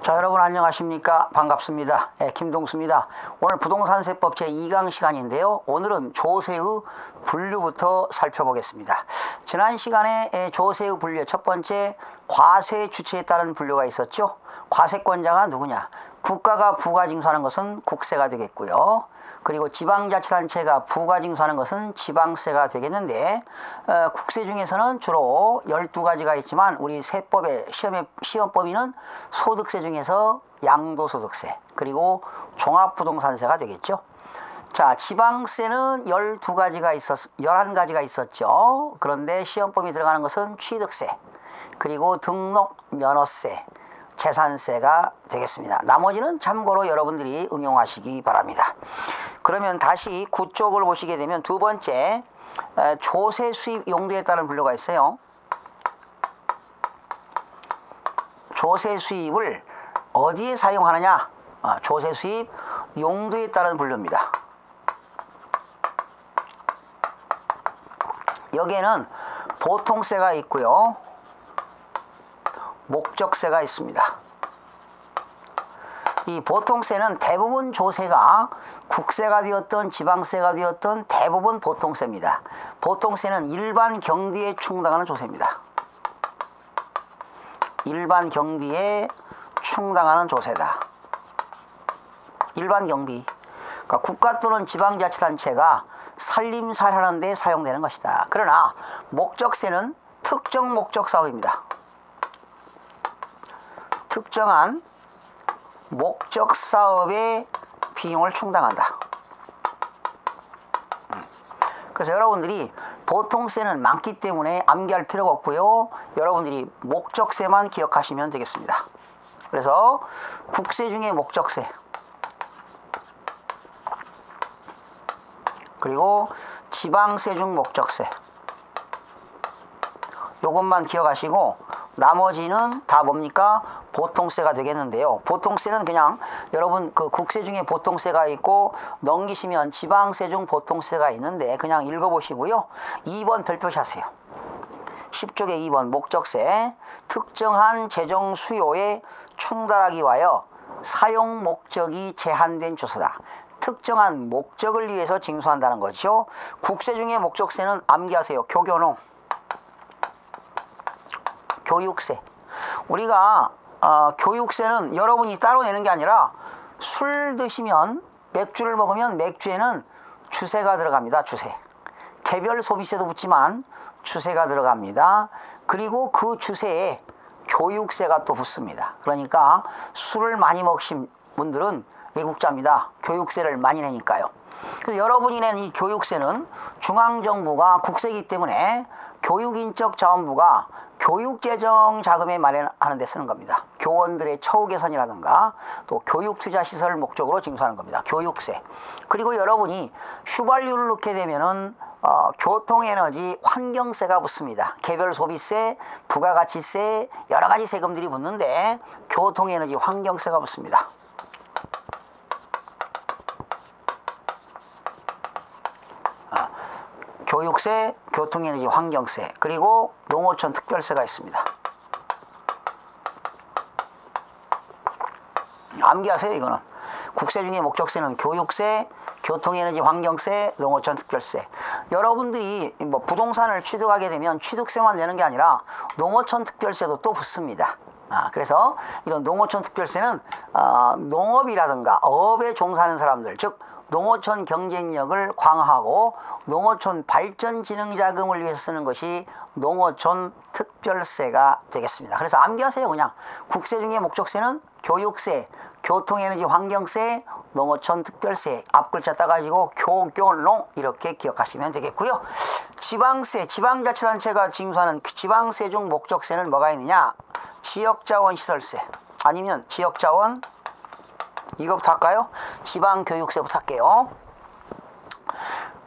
자, 여러분 안녕하십니까? 반갑습니다. 김동수입니다. 오늘 부동산세법 제2강 시간인데요. 오늘은 조세의 분류부터 살펴보겠습니다. 지난 시간에 조세의 분류 첫 번째 과세 주체에 따른 분류가 있었죠. 과세권자가 누구냐? 국가가 부가징수하는 것은 국세가 되겠고요. 그리고 지방자치단체가 부가징수하는 것은 지방세가 되겠는데, 국세 중에서는 주로 12가지가 있지만 우리 세법의 시험 범위는 소득세 중에서 양도소득세, 그리고 종합부동산세가 되겠죠. 자, 지방세는 11가지가 있었죠. 그런데 시험 범위 들어가는 것은 취득세, 그리고 등록 면허세, 재산세가 되겠습니다. 나머지는 참고로 여러분들이 응용하시기 바랍니다. 그러면 다시 구쪽을 보시게 되면 두 번째 조세 수입 용도에 따른 분류가 있어요. 조세 수입을 어디에 사용하느냐? 조세 수입 용도에 따른 분류입니다. 여기에는 보통세가 있고요, 목적세가 있습니다. 이 보통세는 대부분 조세가 국세가 되었던 지방세가 되었던 대부분 보통세입니다. 보통세는 일반 경비에 충당하는 조세입니다. 일반 경비에 충당하는 조세다. 일반 경비. 그러니까 국가 또는 지방자치단체가 살림살이하는 데 사용되는 것이다. 그러나 목적세는 특정 목적 사업입니다. 특정한 목적 사업에 비용을 충당한다. 그래서 여러분들이 보통세는 많기 때문에 암기할 필요가 없고요. 여러분들이 목적세만 기억하시면 되겠습니다. 그래서 국세 중에 목적세, 그리고 지방세 중 목적세, 요것만 기억하시고 나머지는 다 뭡니까? 보통세가 되겠는데요. 보통세는 그냥 여러분 그 국세 중에 보통세가 있고 넘기시면 지방세 중 보통세가 있는데 그냥 읽어보시고요. 2번 별표시하세요. 10쪽에 2번 목적세, 특정한 재정 수요에 충당하기 위하여 사용 목적이 제한된 조세다. 특정한 목적을 위해서 징수한다는 거죠. 국세 중에 목적세는 암기하세요. 교교농, 교육세. 우리가 교육세는 여러분이 따로 내는 게 아니라 술 드시면, 맥주를 먹으면 맥주에는 주세가 들어갑니다. 주세. 개별 소비세도 붙지만 주세가 들어갑니다. 그리고 그 주세에 교육세가 또 붙습니다. 그러니까 술을 많이 먹으신 분들은 애국자입니다. 교육세를 많이 내니까요. 그래서 여러분이 낸 이 교육세는 중앙정부가 국세이기 때문에 교육인적 자원부가 교육재정 자금에 마련하는 데 쓰는 겁니다. 교원들의 처우 개선이라든가 또 교육투자시설 목적으로 징수하는 겁니다. 교육세. 그리고 여러분이 휘발유를 넣게 되면은 교통에너지 환경세가 붙습니다. 개별 소비세, 부가가치세, 여러 가지 세금들이 붙는데 교통에너지 환경세가 붙습니다. 교육세, 교통에너지 환경세, 그리고 농어촌 특별세가 있습니다. 암기하세요. 이거는 국세 중에 목적세는 교육세, 교통에너지 환경세, 농어촌 특별세. 여러분들이 뭐 부동산을 취득하게 되면 취득세만 내는 게 아니라 농어촌 특별세도 또 붙습니다. 그래서 이런 농어촌 특별세는 농업이라든가 어업에 종사하는 사람들, 즉 농어촌 경쟁력을 강화하고 농어촌 발전진흥자금을 위해서 쓰는 것이 농어촌 특별세가 되겠습니다. 그래서 암기하세요. 그냥 국세 중에 목적세는 교육세, 교통에너지 환경세, 농어촌 특별세, 앞글자 따가지고 교교농 이렇게 기억하시면 되겠고요. 지방세, 지방자치단체가 징수하는 지방세 중 목적세는 뭐가 있느냐? 지역자원시설세, 아니면 지역자원, 이거부터 할까요? 지방교육세부터 할게요.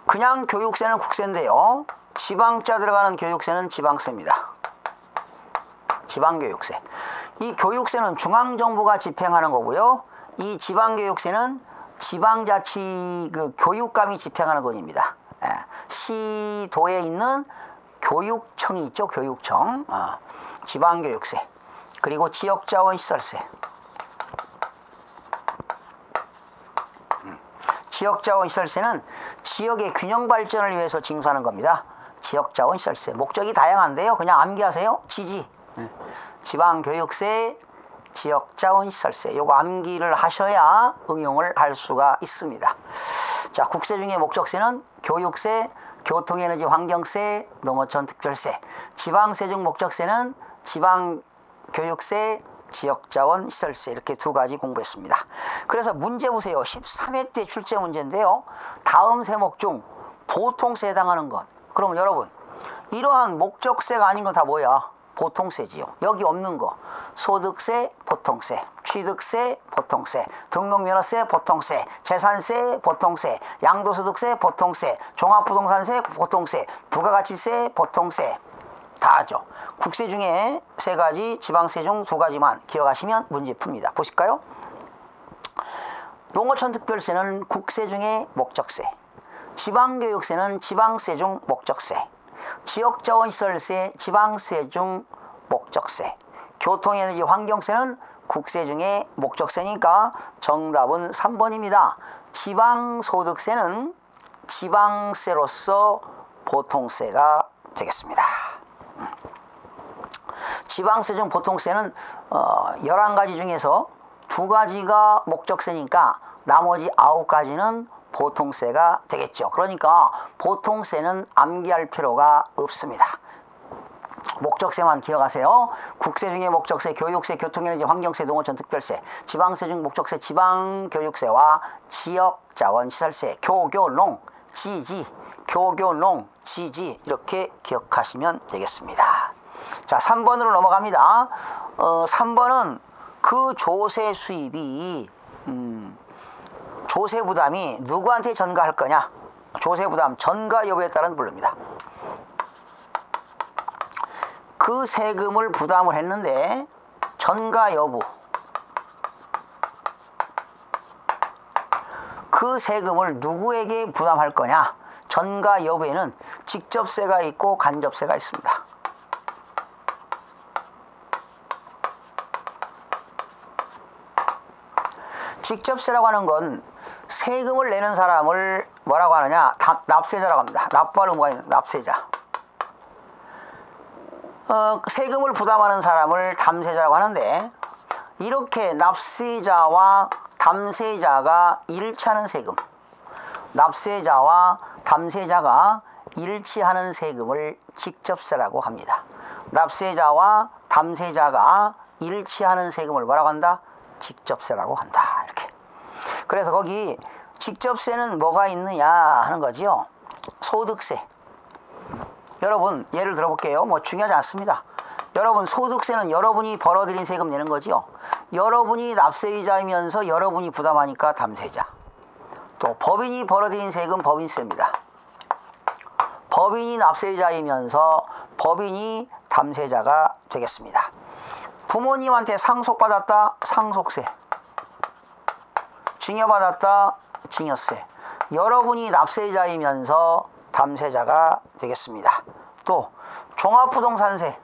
그냥 교육세는 국세인데요, 지방자 들어가는 교육세는 지방세입니다. 지방교육세. 이 교육세는 중앙정부가 집행하는 거고요. 이 지방교육세는 지방자치 교육감이 집행하는 돈입니다. 시도에 있는 교육청이 있죠. 교육청. 지방교육세. 그리고 지역자원시설세. 지역자원시설세는 지역의 균형 발전을 위해서 징수하는 겁니다. 지역자원시설세. 목적이 다양한데요. 그냥 암기하세요. 지지. 지방교육세, 지역자원시설세. 요거 암기를 하셔야 응용을 할 수가 있습니다. 자, 국세 중에 목적세는 교육세, 교통에너지 환경세, 농어촌 특별세. 지방세 중 목적세는 지방교육세, 지역자원시설세. 이렇게 두 가지 공부했습니다. 그래서 문제 보세요. 13회 때 출제 문제인데요. 다음 세목 중 보통세에 해당하는 것. 그럼 여러분, 이러한 목적세가 아닌 건 다 뭐야? 보통세지요. 여기 없는 거. 소득세, 보통세, 취득세, 보통세, 등록면허세, 보통세, 재산세, 보통세, 양도소득세, 보통세, 종합부동산세, 보통세, 부가가치세, 보통세. 다 하죠. 국세 중에 세 가지, 지방세 중 두 가지만 기억하시면 문제 풉니다. 보실까요? 농어촌 특별세는 국세 중에 목적세, 지방교육세는 지방세 중 목적세, 지역자원시설세, 지방세 중 목적세, 교통에너지 환경세는 국세 중에 목적세니까 정답은 3번입니다. 지방소득세는 지방세로서 보통세가 되겠습니다. 지방세 중 보통세는 11가지 중에서 2가지가 목적세니까 나머지 9가지는 보통세가 되겠죠. 그러니까 보통세는 암기할 필요가 없습니다. 목적세만 기억하세요. 국세 중에 목적세, 교육세, 교통에너지 환경세, 농어촌 특별세, 지방세 중 목적세, 지방교육세와 지역자원시설세, 교교농, 지지, 교교농, 지지 이렇게 기억하시면 되겠습니다. 자, 3번으로 넘어갑니다. 3번은 그 조세 수입이 조세 부담이 누구한테 전가할 거냐? 조세 부담 전가 여부에 따른 부릅니다. 그 세금을 부담을 했는데 전가 여부, 그 세금을 누구에게 부담할 거냐? 전가 여부에는 직접세가 있고 간접세가 있습니다. 직접세라고 하는 건 세금을 내는 사람을 뭐라고 하느냐? 납세자라고 합니다. 납부할 의무가 있는 납세자. 세금을 부담하는 사람을 담세자라고 하는데, 이렇게 납세자와 담세자가 일치하는 세금, 납세자와 담세자가 일치하는 세금을 직접세라고 합니다. 납세자와 담세자가 일치하는 세금을 뭐라고 한다? 직접세라고 한다. 이렇게. 그래서 거기 직접세는 뭐가 있느냐 하는 거지요. 소득세. 여러분 예를 들어볼게요. 뭐 중요하지 않습니다. 여러분 소득세는 여러분이 벌어들인 세금 내는 거지요. 여러분이 납세이자이면서 여러분이 부담하니까 담세자. 또 법인이 벌어들인 세금 법인세입니다. 법인이 납세이자이면서 법인이 담세자가 되겠습니다. 부모님한테 상속받았다 상속세, 증여받았다 증여세. 여러분이 납세자이면서 담세자가 되겠습니다. 또 종합부동산세,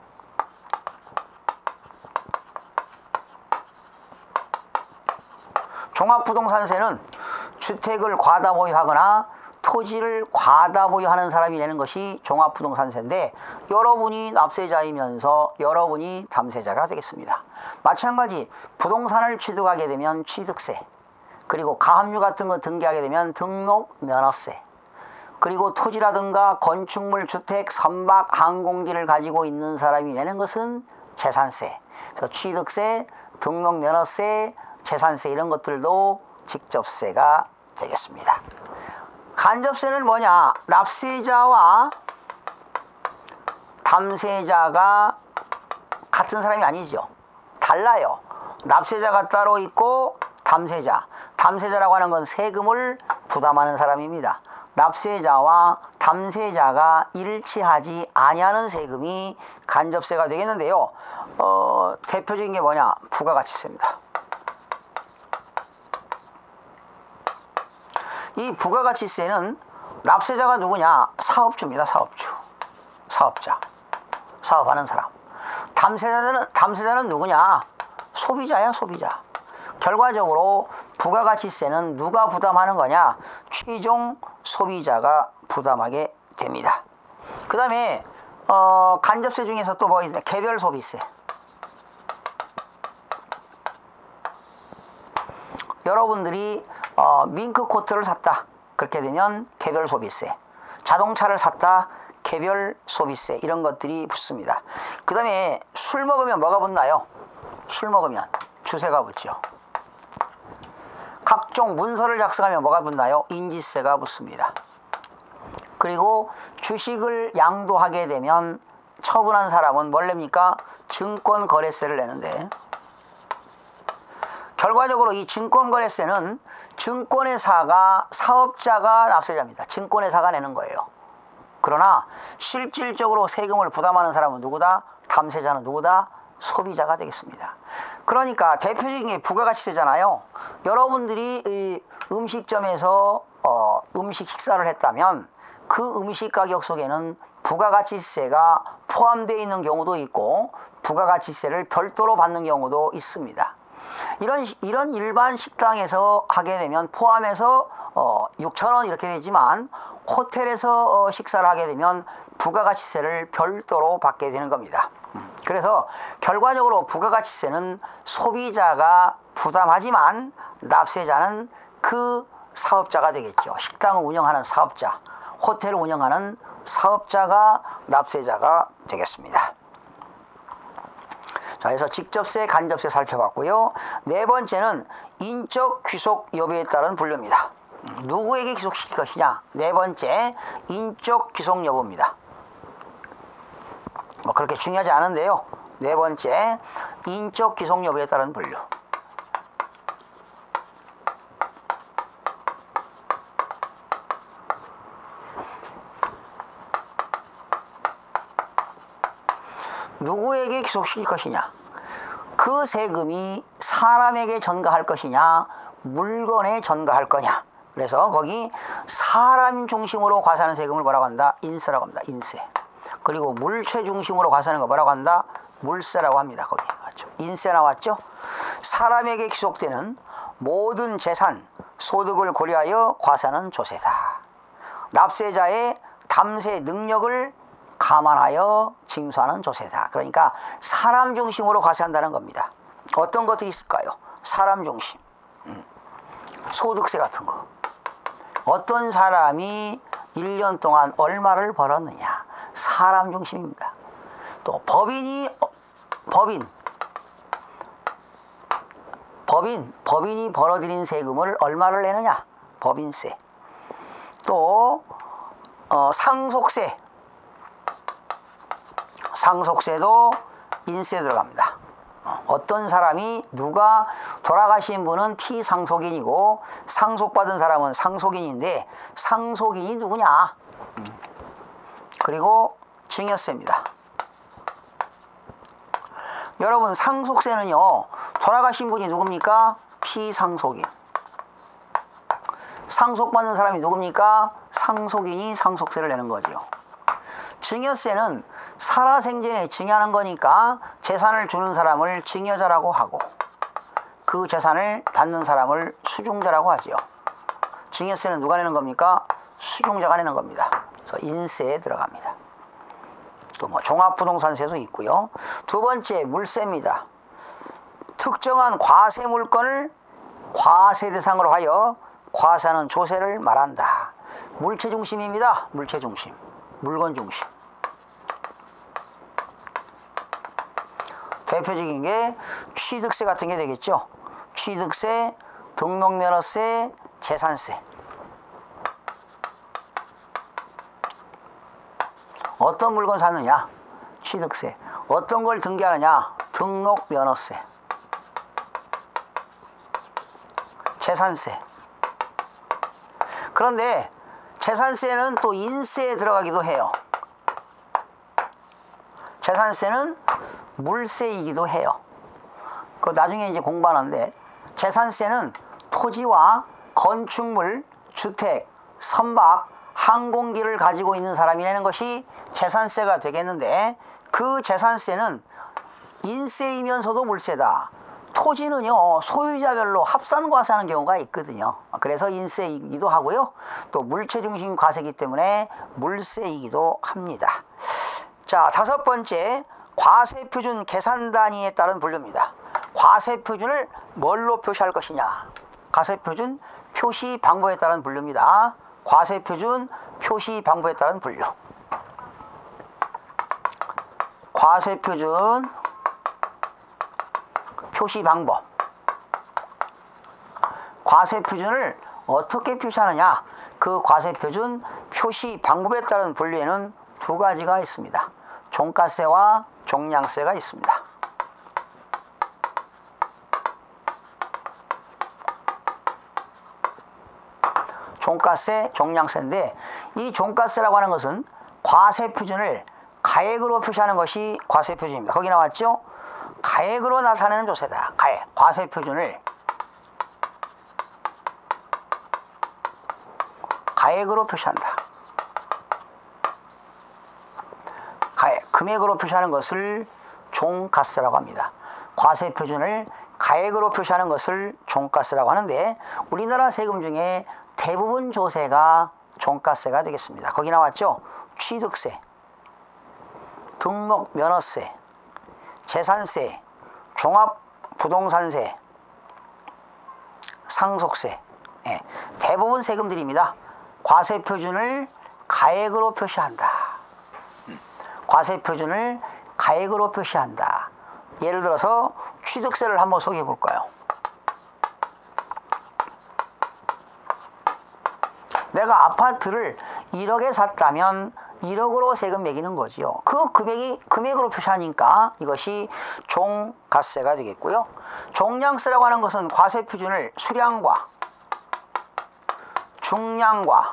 종합부동산세는 주택을 과다 보유하거나 토지를 과다 보유하는 사람이 내는 것이 종합부동산세인데, 여러분이 납세자이면서 여러분이 담세자가 되겠습니다. 마찬가지 부동산을 취득하게 되면 취득세, 그리고 가압류 같은 거 등기하게 되면 등록면허세, 그리고 토지라든가 건축물, 주택, 선박, 항공기를 가지고 있는 사람이 내는 것은 재산세. 그래서 취득세, 등록면허세, 재산세 이런 것들도 직접세가 되겠습니다. 간접세는 뭐냐? 납세자와 담세자가 같은 사람이 아니죠. 달라요. 납세자가 따로 있고 담세자. 담세자라고 하는 건 세금을 부담하는 사람입니다. 납세자와 담세자가 일치하지 아니하는 세금이 간접세가 되겠는데요. 대표적인 게 뭐냐? 부가가치세입니다. 이 부가가치세는 납세자가 누구냐? 사업주입니다. 사업주. 사업자. 사업하는 사람. 담세자는 누구냐? 소비자야, 소비자. 결과적으로 부가가치세는 누가 부담하는 거냐? 최종 소비자가 부담하게 됩니다. 그 다음에 간접세 중에서 또 뭐 있냐? 개별 소비세. 여러분들이 밍크 코트를 샀다. 그렇게 되면 개별 소비세. 자동차를 샀다. 개별 소비세. 이런 것들이 붙습니다. 그 다음에 술 먹으면 뭐가 붙나요? 술 먹으면 주세가 붙죠. 각종 문서를 작성하면 뭐가 붙나요? 인지세가 붙습니다. 그리고 주식을 양도하게 되면 처분한 사람은 뭘 냅니까? 증권거래세를 내는데, 결과적으로 이 증권거래세는 증권회사가, 사업자가 납세자입니다. 증권회사가 내는 거예요. 그러나 실질적으로 세금을 부담하는 사람은 누구다? 감세자는 누구다? 소비자가 되겠습니다. 그러니까 대표적인 게 부가가치세잖아요. 여러분들이 이 음식점에서 음식 식사를 했다면 그 음식 가격 속에는 부가가치세가 포함되어 있는 경우도 있고 부가가치세를 별도로 받는 경우도 있습니다. 이런 일반 식당에서 하게 되면 포함해서 6,000원 이렇게 되지만 호텔에서 식사를 하게 되면 부가가치세를 별도로 받게 되는 겁니다. 그래서 결과적으로 부가가치세는 소비자가 부담하지만 납세자는 그 사업자가 되겠죠. 식당을 운영하는 사업자, 호텔을 운영하는 사업자가 납세자가 되겠습니다. 자, 그래서 직접세, 간접세 살펴봤고요. 네 번째는 인적 귀속 여부에 따른 분류입니다. 누구에게 귀속시킬 것이냐? 네 번째, 인적 귀속 여부입니다. 뭐 그렇게 중요하지 않은데요. 네 번째, 인적 귀속 여부에 따른 분류. 누구에게 귀속시킬 것이냐? 그 세금이 사람에게 전가할 것이냐, 물건에 전가할 거냐. 그래서 거기 사람 중심으로 과세하는 세금을 뭐라고 한다? 인세라고 합니다. 인세. 그리고 물체 중심으로 과세하는 거 뭐라고 한다? 물세라고 합니다. 거기 맞죠? 인세 나왔죠? 사람에게 귀속되는 모든 재산, 소득을 고려하여 과세하는 조세다. 납세자의 담세 능력을 감안하여 징수하는 조세다. 그러니까 사람 중심으로 과세한다는 겁니다. 어떤 것들이 있을까요? 사람 중심. 소득세 같은 거. 어떤 사람이 1년 동안 얼마를 벌었느냐. 사람 중심입니다. 또 법인이 벌어들인 세금을 얼마를 내느냐. 법인세. 또 상속세도 인세에 들어갑니다. 어떤 사람이 누가 돌아가신 분은 피상속인이고 상속받은 사람은 상속인인데 상속인이 누구냐? 그리고 증여세입니다. 여러분 상속세는요. 돌아가신 분이 누굽니까? 피상속인. 상속받는 사람이 누굽니까? 상속인이 상속세를 내는 거죠. 증여세는 살아생전에 증여하는 거니까 재산을 주는 사람을 증여자라고 하고 그 재산을 받는 사람을 수중자라고 하죠. 증여세는 누가 내는 겁니까? 수중자가 내는 겁니다. 그래서 인세에 들어갑니다. 또 뭐 종합부동산세도 있고요. 두 번째 물세입니다. 특정한 과세 물건을 과세 대상으로 하여 과세하는 조세를 말한다. 물체 중심입니다. 물체 중심. 물건 중심. 대표적인 게 취득세 같은 게 되겠죠. 취득세, 등록면허세, 재산세. 어떤 물건 사느냐? 취득세. 어떤 걸 등기하느냐? 등록면허세. 재산세. 그런데 재산세는 또 인세에 들어가기도 해요. 재산세는 물세이기도 해요. 그 나중에 이제 공부하는데 재산세는 토지와 건축물, 주택, 선박, 항공기를 가지고 있는 사람이 내는 것이 재산세가 되겠는데 그 재산세는 인세이면서도 물세다. 토지는요 소유자별로 합산과세하는 경우가 있거든요. 그래서 인세이기도 하고요. 또 물체중심 과세이기 때문에 물세이기도 합니다. 자, 다섯 번째, 과세표준 계산 단위에 따른 분류입니다. 과세표준을 뭘로 표시할 것이냐? 과세표준 표시 방법에 따른 분류입니다. 과세표준 표시 방법에 따른 분류. 과세표준 표시 방법. 과세표준을 어떻게 표시하느냐? 그 과세표준 표시 방법에 따른 분류에는 두 가지가 있습니다. 종가세와 종량세가 있습니다. 종가세, 종량세인데 이 종가세라고 하는 것은 과세표준을 가액으로 표시하는 것이 과세표준입니다. 거기 나왔죠? 가액으로 나타내는 조세다. 가액, 과세표준을 가액으로 표시한다. 가액, 금액으로 표시하는 것을 종가세라고 합니다. 과세표준을 가액으로 표시하는 것을 종가세라고 하는데 우리나라 세금 중에 대부분 조세가 종가세가 되겠습니다. 거기 나왔죠? 취득세, 등록면허세, 재산세, 종합부동산세, 상속세, 대부분 세금들입니다. 과세표준을 가액으로 표시한다. 과세표준을 가액으로 표시한다. 예를 들어서 취득세를 한번 소개해 볼까요? 내가 아파트를 1억에 샀다면 1억으로 세금 매기는 거지요. 그 금액으로 표시하니까 이것이 종가세가 되겠고요. 종량세라고 하는 것은 과세표준을 수량과 중량과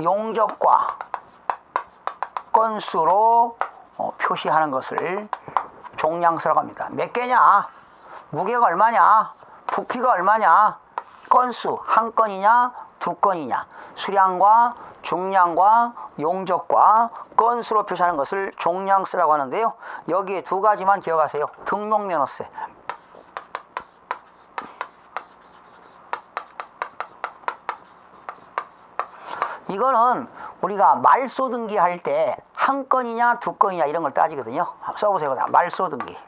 용적과 건수로 표시하는 것을 종량세라고 합니다. 몇 개냐? 무게가 얼마냐? 부피가 얼마냐? 건수 한 건이냐? 두 건이냐? 수량과 중량과 용적과 건수로 표시하는 것을 종량세라고 하는데요. 여기에 두 가지만 기억하세요. 등록면허세. 이거는 우리가 말소 등기할 때 한 건이냐 두 건이냐 이런 걸 따지거든요. 써보세요. 말소 등기.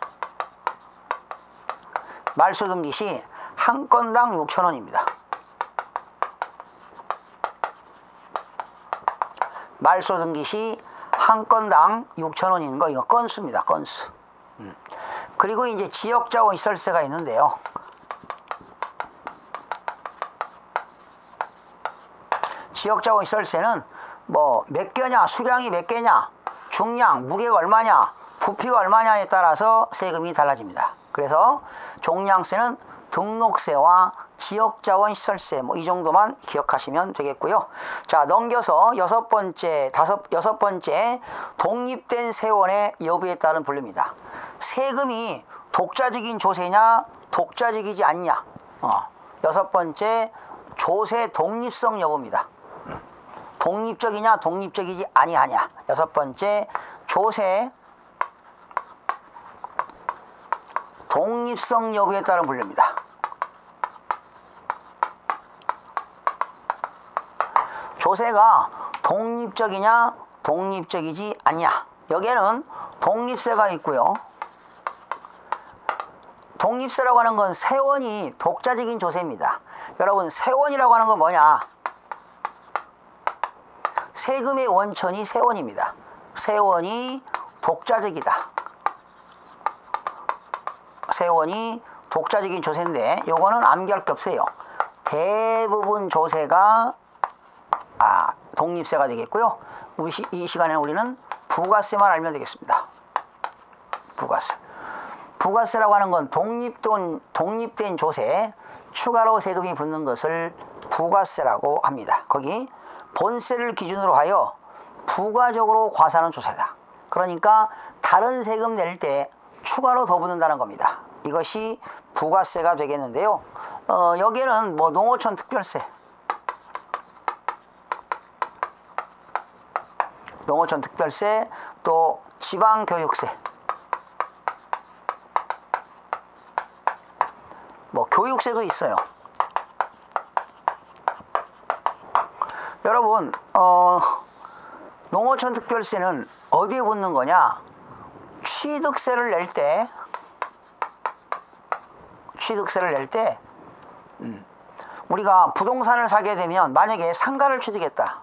말소 등기 시 한 건당 6,000원입니다. 말소 등기 시 한 건당 6,000원인 거 이거 건수입니다. 건수. 그리고 이제 지역자원 시설세가 있는데요. 지역자원 시설세는 뭐 몇 개냐, 수량이 몇 개냐, 중량, 무게가 얼마냐, 부피가 얼마냐에 따라서 세금이 달라집니다. 그래서 종량세는 등록세와 지역자원 시설세 뭐 이 정도만 기억하시면 되겠고요. 자, 넘겨서 여섯 번째 독립된 세원의 여부에 따른 분류입니다. 세금이 독자적인 조세냐, 독자적이지 않냐. 여섯 번째 조세 독립성 여부입니다. 독립적이냐, 독립적이지 아니하냐. 여섯 번째 조세 독립성 여부에 따른 분류입니다. 조세가 독립적이냐 독립적이지 않냐. 여기에는 독립세가 있고요. 독립세라고 하는 건 세원이 독자적인 조세입니다. 여러분, 세원이라고 하는 건 뭐냐? 세금의 원천이 세원입니다. 세원이 독자적이다. 세원이 독자적인 조세인데 요거는 암기할 게 없어요. 대부분 조세가 독립세가 되겠고요. 이 시간에는 우리는 부가세만 알면 되겠습니다. 부가세. 부가세라고 하는 건 독립된 조세 추가로 세금이 붙는 것을 부가세라고 합니다. 거기 본세를 기준으로 하여 부가적으로 과세하는 조세다. 그러니까 다른 세금 낼 때 추가로 더 붙는다는 겁니다. 이것이 부가세가 되겠는데요. 여기에는 뭐 농어촌 특별세, 농어촌 특별세, 또 지방교육세, 뭐 교육세도 있어요. 여러분, 농어촌 특별세는 어디에 붙는 거냐? 취득세를 낼 때, 우리가 부동산을 사게 되면 만약에 상가를 취득했다.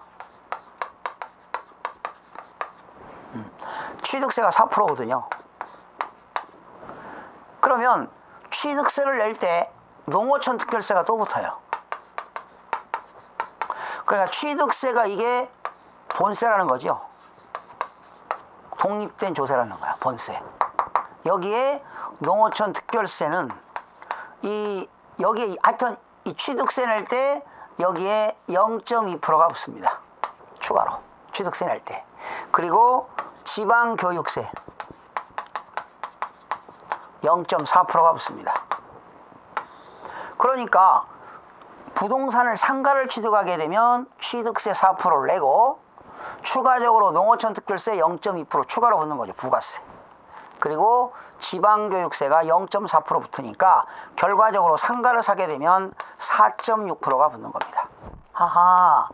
취득세가 4%거든요. 그러면 취득세를 낼 때 농어촌 특별세가 또 붙어요. 그러니까 취득세가 이게 본세라는 거죠. 독립된 조세라는 거야, 본세. 여기에 농어촌 특별세는 여기에 하여튼 이 취득세 낼 때 여기에 0.2%가 붙습니다. 추가로 취득세 낼 때. 그리고 지방교육세 0.4%가 붙습니다. 그러니까 부동산을 상가를 취득하게 되면 취득세 4%를 내고 추가적으로 농어촌 특별세 0.2% 추가로 붙는 거죠. 부가세. 그리고 지방교육세가 0.4% 붙으니까 결과적으로 상가를 사게 되면 4.6%가 붙는 겁니다. 하하,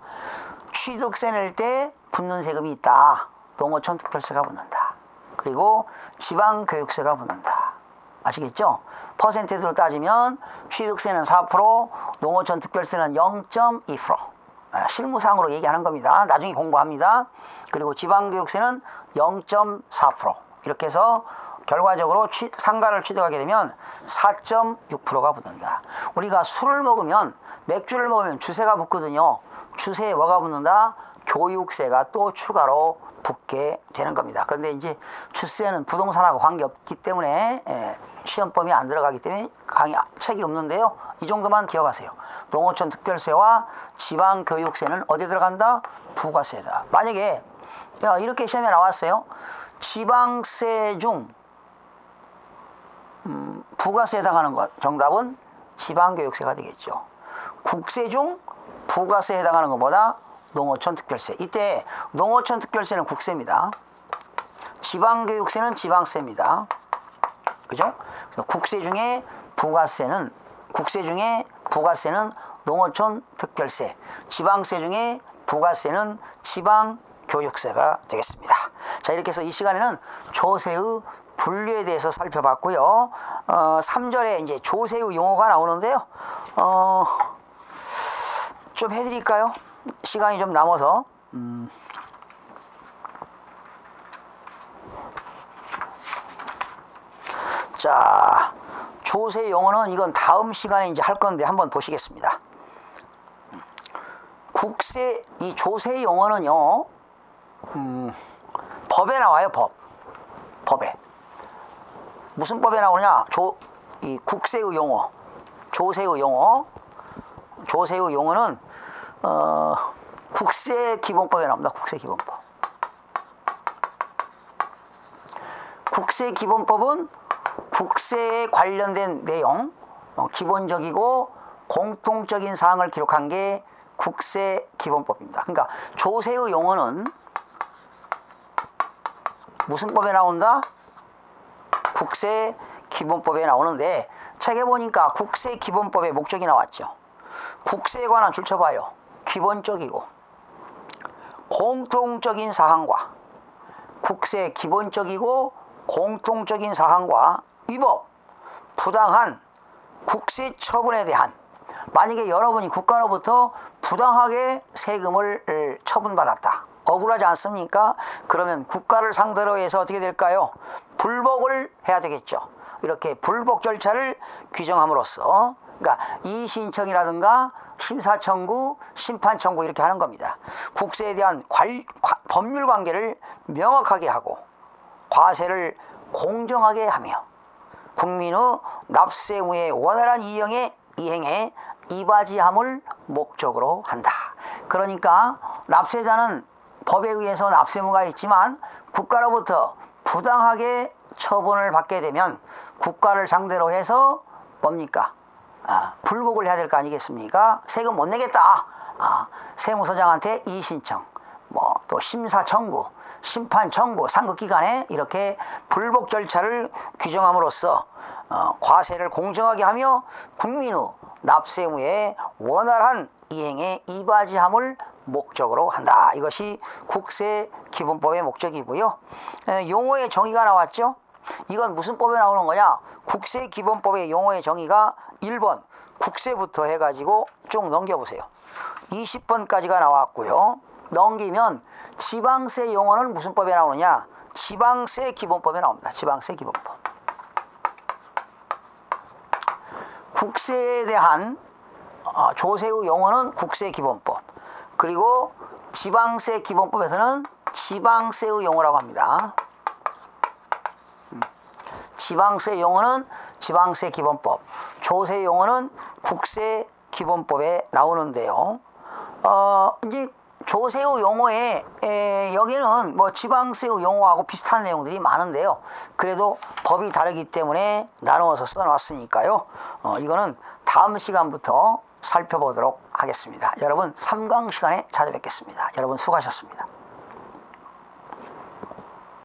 취득세 낼 때 붙는 세금이 있다. 농어촌 특별세가 붙는다. 그리고 지방교육세가 붙는다. 아시겠죠? 퍼센테이지로 따지면 취득세는 4%, 농어촌 특별세는 0.2%. 실무상으로 얘기하는 겁니다. 나중에 공부합니다. 그리고 지방교육세는 0.4%. 이렇게 해서 결과적으로 상가를 취득하게 되면 4.6%가 붙는다. 우리가 술을 먹으면, 맥주를 먹으면 주세가 붙거든요. 주세에 뭐가 붙는다? 교육세가 또 추가로 붙게 되는 겁니다. 그런데 이제 주세는 부동산하고 관계없기 때문에 시험범위 안 들어가기 때문에 책이 없는데요. 이 정도만 기억하세요. 농어촌 특별세와 지방교육세는 어디에 들어간다? 부가세다. 만약에 이렇게 시험에 나왔어요. 지방세 중 부가세에 해당하는 것, 정답은 지방교육세가 되겠죠. 국세 중 부가세에 해당하는 것보다 농어촌 특별세. 이때 농어촌 특별세는 국세입니다. 지방교육세는 지방세입니다. 그죠? 국세 중에 부가세는 농어촌 특별세, 지방세 중에 부가세는 지방교육세가 되겠습니다. 자, 이렇게 해서 이 시간에는 조세의 분류에 대해서 살펴봤고요. 3절에 이제 조세의 용어가 나오는데요. 좀 해드릴까요? 시간이 좀 남아서. 자, 조세 용어는 이건 다음 시간에 이제 할 건데 한번 보시겠습니다. 이 조세 용어는요, 법에 나와요, 법에. 무슨 법에 나오냐? 이 국세의 용어, 조세의 용어는 국세기본법에 나옵니다. 국세기본법. 국세기본법은 국세에 관련된 내용, 기본적이고 공통적인 사항을 기록한 게 국세기본법입니다. 그러니까 조세의 용어는 무슨 법에 나온다? 국세기본법에 나오는데, 책에 보니까 국세기본법의 목적이 나왔죠. 국세에 관한 줄 쳐봐요. 기본적이고 공통적인 사항과, 국세의 기본적이고 공통적인 사항과 위법, 부당한 국세 처분에 대한, 만약에 여러분이 국가로부터 부당하게 세금을 처분받았다, 억울하지 않습니까? 그러면 국가를 상대로 해서 어떻게 될까요? 불복을 해야 되겠죠. 이렇게 불복 절차를 규정함으로써, 그러니까 이의신청이라든가 심사청구, 심판청구 이렇게 하는 겁니다. 국세에 대한 법률 관계를 명확하게 하고 과세를 공정하게 하며 국민의 납세 의무의 원활한 이행에 이바지함을 목적으로 한다. 그러니까 납세자는 법에 의해서 납세 의무가 있지만 국가로부터 부당하게 처분을 받게 되면 국가를 상대로 해서 뭡니까? 불복을 해야 될 거 아니겠습니까? 세금 못 내겠다. 세무서장한테 이의신청, 또 심사 청구, 심판 청구, 상급 기관에 이렇게 불복 절차를 규정함으로써 과세를 공정하게 하며 국민의 납세 의무의 원활한 이행에 이바지함을 목적으로 한다. 이것이 국세기본법의 목적이고요. 용어의 정의가 나왔죠. 이건 무슨 법에 나오는 거냐? 국세기본법의 용어의 정의가 1번 국세부터 해가지고 쭉 넘겨보세요. 20번까지가 나왔고요. 넘기면 지방세 용어는 무슨 법에 나오느냐? 지방세기본법에 나옵니다. 지방세기본법. 국세에 대한 조세의 용어는 국세기본법. 그리고 지방세기본법에서는 지방세의 용어라고 합니다. 지방세 용어는 지방세기본법, 조세 용어는 국세기본법에 나오는데요. 이제 조세의 용어에 여기는 뭐 지방세의 용어하고 비슷한 내용들이 많은데요. 그래도 법이 다르기 때문에 나누어서 써놨으니까요. 이거는 다음 시간부터 살펴보도록 하겠습니다. 여러분 3강 시간에 찾아뵙겠습니다. 여러분 수고하셨습니다.